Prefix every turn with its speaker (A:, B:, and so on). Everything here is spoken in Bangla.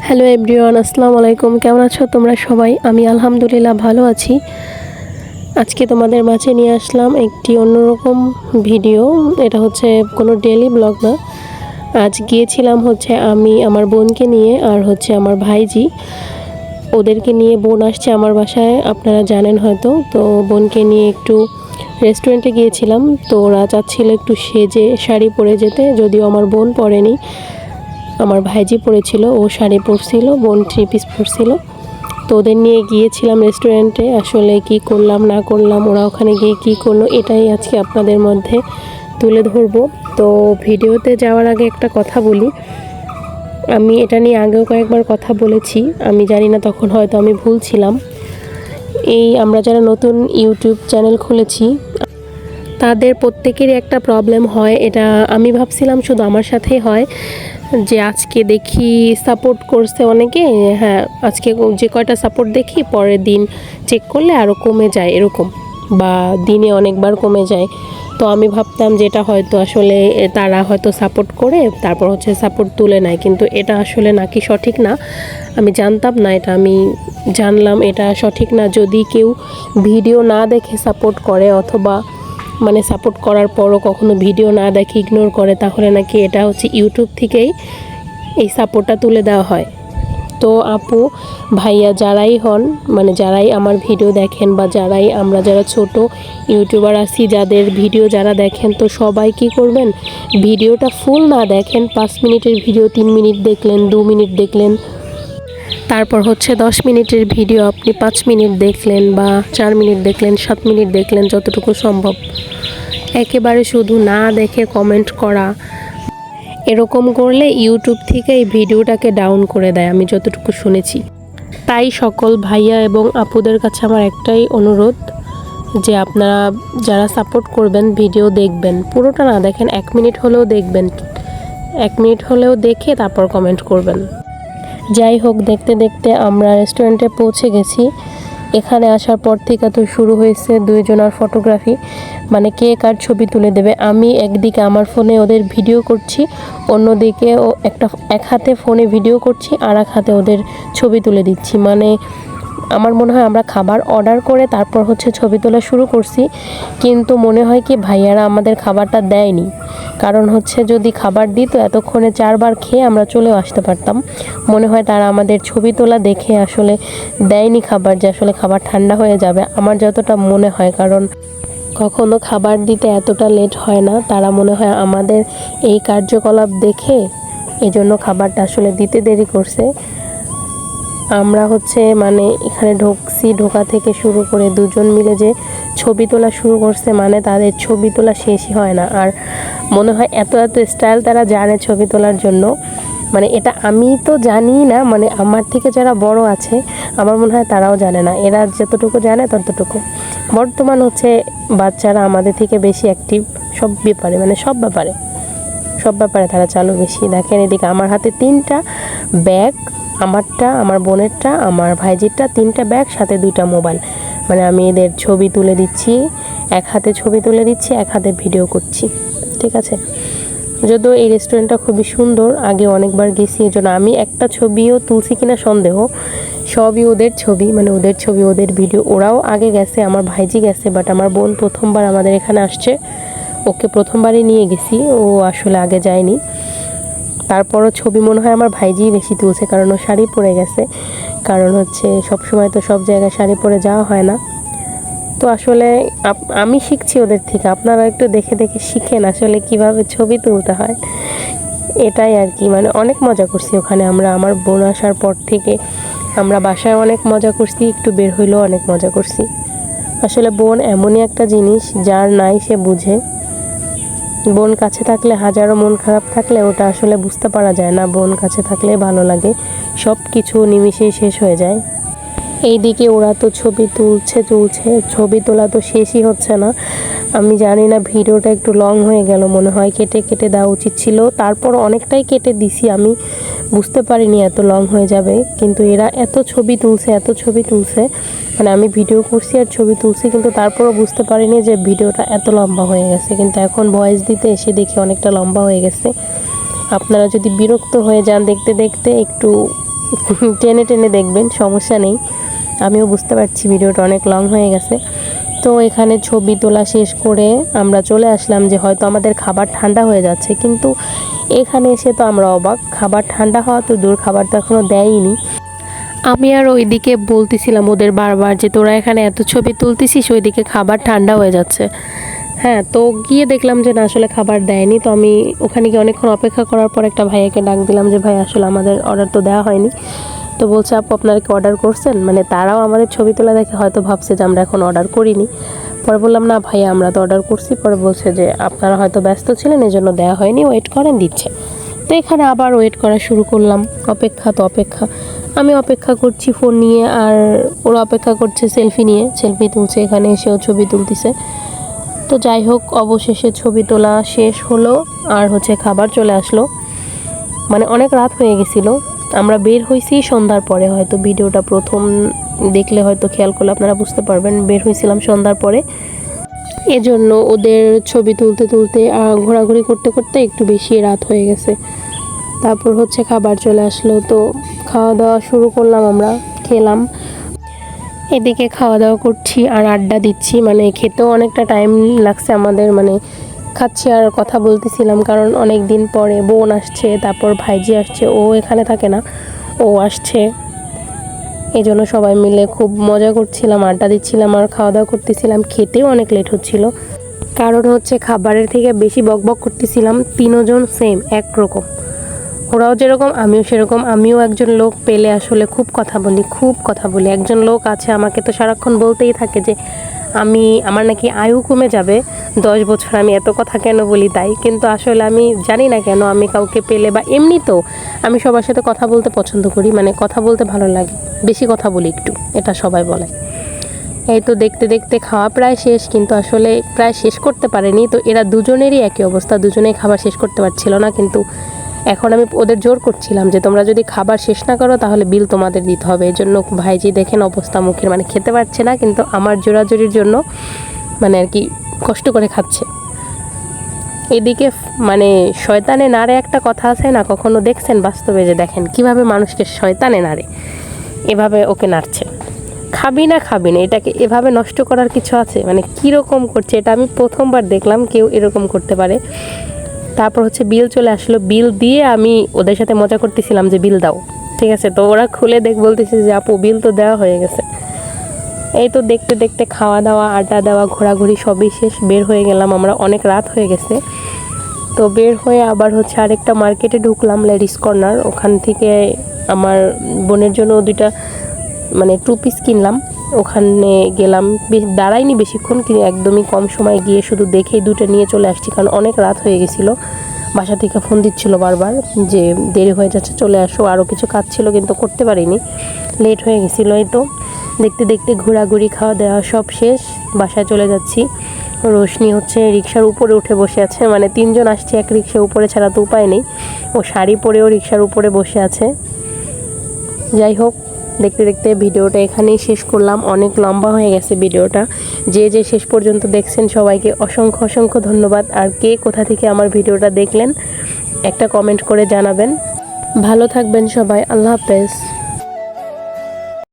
A: হ্যালো এভরিওয়ান, আসসালামু আলাইকুম। কেমন আছো তোমরা সবাই? আমি আলহামদুলিল্লাহ ভালো আছি। আজকে তোমাদের মাঝে নিয়ে আসলাম একটি অন্যরকম ভিডিও। এটা হচ্ছে কোনো ডেইলি ব্লগ না। আজ গিয়েছিলাম হচ্ছে আমি আমার বোনকে নিয়ে, আর হচ্ছে আমার ভাইজি ওদেরকে নিয়ে। বোন আসছে আমার বাসায়, আপনারা জানেন হয়তো। তো বোনকে নিয়ে একটু রেস্টুরেন্টে গিয়েছিলাম। তো ওরা চাচ্ছিল একটু সেজে শাড়ি পরে যেতে, যদিও আমার বোন পরেনি, আমার ভাইজি পরেছিল। ও শাড়ি পরছিল, বোন 3 পিস পরছিল। তো ওদের নিয়ে গিয়েছিলাম রেস্টুরেন্টে। আসলে কি করলাম না করলাম, ওরা ওখানে গিয়ে কি করলো, এটাই আজকে আপনাদের মধ্যে তুলে ধরবো। তো ভিডিওতে যাওয়ার আগে একটা কথা বলি, আমি এটা নিয়ে আগেও কয়েকবার কথা বলেছি। আমি জানি না তখন হয়তো আমি ভুল ছিলাম। এই আমরা যারা নতুন ইউটিউব চ্যানেল খুলেছি তাদের প্রত্যেকেরই একটা প্রবলেম হয়। এটা আমি ভাবছিলাম শুধু আমার সাথেই হয়, যে আজকে দেখি সাপোর্ট করছে অনেকে, হ্যাঁ আজকে যে কয়টা সাপোর্ট দেখি পরের দিন চেক করলে আরও কমে যায় এরকম, বা দিনে অনেকবার কমে যায়। তো আমি ভাবতাম যে এটা হয়তো আসলে তারা হয়তো সাপোর্ট করে তারপর হচ্ছে সাপোর্ট তুলে নেয়, কিন্তু এটা আসলে নাকি সঠিক না। আমি জানতাম না, এটা আমি জানলাম এটা সঠিক না। যদি কেউ ভিডিও না দেখে সাপোর্ট করে, অথবা মানে সাপোর্ট করার পরও কখনো ভিডিও না দেখে ইগনোর করে, তাহলে নাকি এটা হচ্ছে ইউটিউব থেকেই এই সাপোর্টটা তুলে দেওয়া হয়। তো আপু ভাইয়া যারাই হন, মানে যারাই আমার ভিডিও দেখেন, বা যারাই আমরা যারা ছোট ইউটিউবার আছি যাদের ভিডিও যারা দেখেন, তো সবাই কি করবেন, ভিডিওটা ফুল না দেখেন। 5 মিনিটের ভিডিও 3 মিনিট দেখলেন, 2 মিনিট দেখলেন, তারপর হচ্ছে 10 মিনিটের ভিডিও আপনি 5 মিনিট দেখলেন, বা 4 মিনিট দেখলেন, 7 মিনিট দেখলেন, যতটুকু সম্ভব। একেবারে শুধু না দেখে কমেন্ট করা, এরকম করলে ইউটিউব থেকে এই ভিডিওটাকে ডাউন করে দেয়, আমি যতটুকু শুনেছি। তাই সকল ভাইয়া এবং আপুদের কাছে আমার একটাই অনুরোধ, যে আপনারা যারা সাপোর্ট করবেন ভিডিও দেখবেন, পুরোটা না দেখেন, 1 মিনিট হলেও দেখবেন, 1 মিনিট হলেও দেখে তারপর কমেন্ট করবেন। যাই হোক, দেখতে দেখতে আমরা রেস্টুরেন্টে পৌঁছে গেছি। এখানে আসার পর থেকে তো শুরু হয়েছে দুইজনের ফটোগ্রাফি, মানে কে কার ছবি তুলে দেবে। আমি একদিকে আমার ফোনে ওদের ভিডিও করছি, অন্যদিকে এক হাতে ফোনে ভিডিও করছি, আর এক হাতে ওদের ছবি তুলে দিচ্ছি। মানে আমার মনে হয় আমরা খাবার অর্ডার করে তারপর হচ্ছে ছবি তোলা শুরু করছি, কিন্তু মনে হয় কি ভাইয়ারা আমাদের খাবারটা দেয়নি। কারণ হচ্ছে যদি খাবার দিত এতক্ষণে 4 বার খেয়ে আমরা চলেও আসতে পারতাম। মনে হয় তারা আমাদের ছবি তোলা দেখে আসলে দেয়নি খাবার, যে আসলে খাবার ঠান্ডা হয়ে যাবে, আমার যতটা মনে হয়। কারণ কখনো খাবার দিতে এতটা লেট হয় না, তারা মনে হয় আমাদের এই কার্যকলাপ দেখে এজন্য খাবারটা আসলে দিতে দেরি করছে। আমরা হচ্ছে মানে এখানে ঢুকছি, ঢোকা থেকে শুরু করে দুজন মিলে যে ছবি তোলা শুরু করছে, মানে তাদের ছবি তোলা শেষই হয় না। আর মনে হয় এত এত স্টাইল তারা জানে ছবি তোলার জন্য, মানে এটা আমি তো জানি না, মানে আমার থেকে যারা বড় আছে আমার মনে হয় তারাও জানে না। এরা যতটুকু জানে ততটুকু। বর্তমান হচ্ছে বাচ্চারা আমাদের থেকে বেশি অ্যাক্টিভ সব ব্যাপারে, মানে সব ব্যাপারে তারা চালু বেশি। দেখেন এদিকে আমার হাতে 3টা ব্যাগ, আমারটা, আমার বোনেরটা, আমার ভাইজিরটা, 3টা ব্যাগ, সাথে 2টা মোবাইল। মানে আমি এদের ছবি তুলে দিচ্ছি, এক হাতে ছবি তুলে দিচ্ছি, এক হাতে ভিডিও করছি, ঠিক আছে। যদিও এই রেস্টুরেন্টটা খুবই সুন্দর, আগে অনেকবার গেছি, এই জন্য আমি একটা ছবিও তুলছি কিনা সন্দেহ। সবই ওদের ছবি, মানে ওদের ছবি ওদের ভিডিও। ওরাও আগে গেছে, আমার ভাইজি গেছে, বাট আমার বোন প্রথমবার আমাদের এখানে আসছে, ওকে প্রথমবারই নিয়ে গেছি, ও আসলে আগে যায়নি। তারপরও ছবি মনে হয় আমার ভাইজিই বেশি তুলছে, কারণ ও শাড়ি পরে গেছে। কারণ হচ্ছে সব সময় তো সব জায়গায় শাড়ি পরে যাওয়া হয় না। তো আসলে আমি শিখছি ওদের থেকে, আপনারা একটু দেখে দেখে শিখেন আসলে কিভাবে ছবি তুলতে হয়। এটাই আর কি, মানে অনেক মজা করছি ওখানে আমরা। আমার বোন আসার পর থেকে আমরা বাসায় অনেক মজা করছি, একটু বের হইলেও অনেক মজা করছি। আসলে বোন এমনই একটা জিনিস, যার নাই সে বুঝে। বোন কাছে থাকলে হাজারো মন খারাপ থাকলে ওটা আসলে বুঝতে পারা যায় না, বোন কাছে থাকলে ভালো লাগে, সব কিছু নিমিষেই শেষ হয়ে যায়। এইদিকে ওরা তো ছবি তুলছে, ছবি তোলা তো শেষই হচ্ছে না। আমি জানি না, ভিডিওটা একটু লং হয়ে গেল মনে হয়, কেটে কেটে দেওয়া উচিত ছিল। তারপর অনেকটাই কেটে দিছি, আমি বুঝতে পারিনি এত লং হয়ে যাবে। কিন্তু এরা এত ছবি তুলছে, মানে আমি ভিডিও করছি আর ছবি তুলছি, কিন্তু তারপরও বুঝতে পারিনি যে ভিডিওটা এত লম্বা হয়ে গেছে। কিন্তু এখন ভয়েস দিতে এসে দেখি অনেকটা লম্বা হয়ে গেছে। আপনারা যদি বিরক্ত হয়ে যান দেখতে দেখতে, একটু টেনে টেনে দেখবেন, সমস্যা নেই। আমিও বুঝতে পারছি ভিডিওটা অনেক লং হয়ে গেছে। তো এখানে ছবি তোলা শেষ করে আমরা চলে আসলাম যে হয়তো আমাদের খাবার ঠান্ডা হয়ে যাচ্ছে, কিন্তু এখানে এসে তো আমরা অবাক। খাবার ঠান্ডা হওয়া তো দূর, খাবার তো এখনও দেয়নি। আমি আর ওইদিকে বলতেছিলাম ওদের বারবার যে তোরা এখানে এত ছবি তুলতেছিস, ওইদিকে খাবার ঠান্ডা হয়ে যাচ্ছে। হ্যাঁ, তো গিয়ে দেখলাম যে না, আসলে খাবার দেয়নি। তো আমি ওখানে গিয়ে অনেকক্ষণ অপেক্ষা করার পর একটা ভাইয়াকে ডাক দিলাম যে ভাই আসলে আমাদের অর্ডার তো দেওয়া হয়নি। তো বলছে আপু আপনারা কি অর্ডার করছেন? মানে তারাও আমাদের ছবি তোলা দেখে হয়তো ভাবছে যে আমরা এখন অর্ডার করিনি। পরে বললাম না ভাইয়া আমরা তো অর্ডার করছি। পরে বলছে যে আপনারা হয়তো ব্যস্ত ছিলেন, এই জন্য দেওয়া হয়নি, ওয়েট করেন, দিচ্ছে। তো এখানে আবার ওয়েট করা শুরু করলাম। অপেক্ষা তো অপেক্ষা, আমি অপেক্ষা করছি ফোন নিয়ে, আর ওরা অপেক্ষা করছে সেলফি নিয়ে, সেলফি তুলছে। এখানে এসেও ছবি তুলতেছে। তো যাই হোক, অবশেষে ছবি তোলা শেষ হলো, আর খাবার চলে আসলো। মানে অনেক রাত হয়ে গেছিলো। আমরা বের হয়েছি সন্ধ্যার পরে, হয়তো ভিডিওটা প্রথম দেখলে হয়তো খেয়াল করলে আপনারা বুঝতে পারবেন, বের হয়েছিলাম সন্ধ্যার পরে। এজন্য ওদের ছবি তুলতে তুলতে ঘোরাঘুরি করতে করতে একটু বেশি রাত হয়ে গেছে। তারপর খাবার চলে আসলো, তো খাওয়া দাওয়া শুরু করলাম, আমরা খেলাম। এদিকে খাওয়া দাওয়া করছি আর আড্ডা দিচ্ছি, মানে খেতেও অনেকটা টাইম লাগছে আমাদের, মানে খাচ্ছি আর কথা বলতেছিলাম, কারণ অনেক দিন পরে বোন আসছে, তারপর ভাইজি আসছে, ও এখানে থাকে না, ও আসছে। এই জন্য সবাই মিলে খুব মজা করছিলাম, আড্ডা দিচ্ছিলাম আর খাওয়া দাওয়া করতেছিলাম। খেতেও অনেক লেট হচ্ছিল, কারণ খাবারের থেকে বেশি বকবক করতেছিলাম। তিনজন সেম একরকম, ওরাও যেরকম আমিও সেরকম। আমিও একজন লোক পেলে আসলে খুব কথা বলি। একজন লোক আছে আমাকে তো সারাক্ষণ বলতেই থাকে যে আমার নাকি আয়ু কমে যাবে 10 বছর, আমি এত কথা কেন বলি তাই। কিন্তু আসলে আমি জানি না কেন, আমি কাউকে পেলে বা এমনি তো আমি সবার সাথে কথা বলতে পছন্দ করি, মানে কথা বলতে ভালো লাগে, বেশি কথা বলি একটু, এটা সবাই বলে। এই তো দেখতে দেখতে খাওয়া প্রায় শেষ, কিন্তু আসলে প্রায় শেষ করতে পারেনি। তো এরা দুজনেরই একই অবস্থা, দুজনেই খাবার শেষ করতে পারছিল না। কিন্তু এখন আমি ওদের জোর করছিলাম যে তোমরা যদি খাবার শেষ না করো তাহলে বিল তোমাদের দিতে হবে। এই জন্য ভাইজি দেখেন অবস্থা মুখের, মানে খেতে পারছে না, কিন্তু আমার জোরাজোরির জন্য মানে আর কি কষ্ট করে খাচ্ছে। এদিকে মানে শয়তানে নাড়ে একটা কথা আছে না, কখনো দেখছেন বাস্তবে? যে দেখেন কিভাবে মানুষকে শয়তানে নাড়ে, এভাবে ওকে নাড়ছে। খাবি না এটাকে এভাবে নষ্ট করার কিছু আছে? মানে কীরকম করছে, এটা আমি প্রথমবার দেখলাম কেউ এরকম করতে পারে। তারপর বিল চলে আসলো, বিল দিয়ে আমি ওদের সাথে মজা করতেছিলাম যে বিল দাও, ঠিক আছে। তো ওরা খুলে বলতেছে যে আপু বিল তো দেওয়া হয়ে গেছে। এই তো দেখতে দেখতে খাওয়া দাওয়া, আড্ডা দেওয়া, ঘোরাঘুরি সবই শেষ, বের হয়ে গেলাম আমরা, অনেক রাত হয়ে গেছে। তো বের হয়ে আবার আরেকটা মার্কেটে ঢুকলাম, লেডিস কর্নার। ওখান থেকে আমার বোনের জন্য 2টা মানে 2 পিস কিনলাম। ওখানে গেলাম, দাঁড়াইনি বেশিক্ষণ, কিন্তু একদমই কম সময় গিয়ে শুধু দেখেই 2টা নিয়ে চলে আসছি, কারণ অনেক রাত হয়ে গেছিলো। বাসা থেকে ফোন দিচ্ছিলো বারবার যে দেরি হয়ে যাচ্ছে, চলে আসো। আরও কিছু কাজ ছিল কিন্তু করতে পারিনি, লেট হয়ে গেছিলো। এই তো দেখতে দেখতে ঘোরাঘুরি, খাওয়া দাওয়া সব শেষ, বাসায় চলে যাচ্ছি। রোশনি রিক্সার উপরে উঠে বসে আছে, মানে 3 জন আসছে এক রিক্সার উপরে, ছাড়া তো উপায় নেই। ও শাড়ি পরেও রিক্সার উপরে বসে আছে। যাই হোক, দেখতে দেখতে ভিডিওটা এখানেই শেষ করলাম, অনেক লম্বা হয়ে গেছে ভিডিওটা। যে শেষ পর্যন্ত দেখছেন সবাইকে অসংখ্য ধন্যবাদ। আর কে কোথা থেকে আমার ভিডিওটা দেখলেন একটা কমেন্ট করে জানাবেন। ভালো থাকবেন সবাই, আল্লাহ হাফেজ।